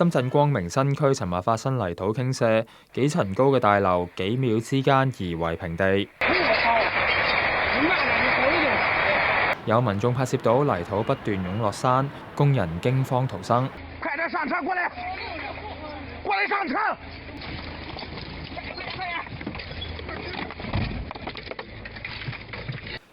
深圳光明新區尋日發生泥土傾瀉，幾層高嘅大樓幾秒之間夷為平地。有民眾拍攝到泥土不斷湧落山，工人驚慌逃生。快點上車，過來！過來上車！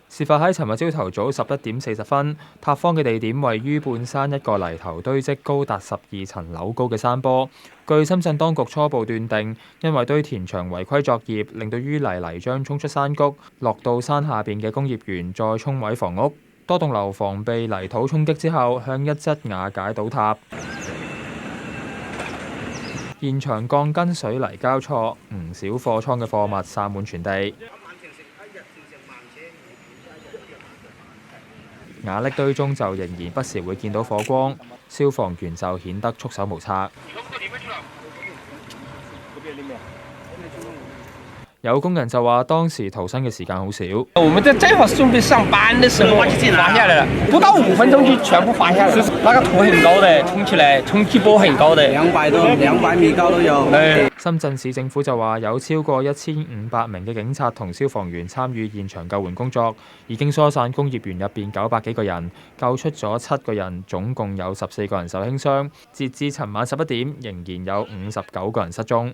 事發喺尋日朝頭早11點40分，塌方嘅地點位於半山一個泥頭堆積高達12層樓高嘅山坡。據深圳當局初步斷定，因為堆填場違規作業，令到淤泥漿衝出山谷，落到山下邊嘅工業園，再沖毀房屋。多棟樓房被泥土衝擊之後，向一側瓦解倒塌。現場鋼筋水泥交錯，唔少貨倉嘅貨物散滿全地。瓦礫堆中就仍然不時會見到火光，消防員就顯得束手無策。有工人就話，當時逃生嘅時間好少。我們在正好準備上班的時候，滑下來了，不到5分鐘就全部滑下來了。那個土很高的，衝起來，衝擊波很高的，200米高都有。深圳市政府就話，有超過1500名嘅警察同消防員參與現場救援工作，已經疏散工業園入邊900幾個人，救出咗7個人，總共有14個人受輕傷。截至尋晚11點，仍然有59個人失蹤。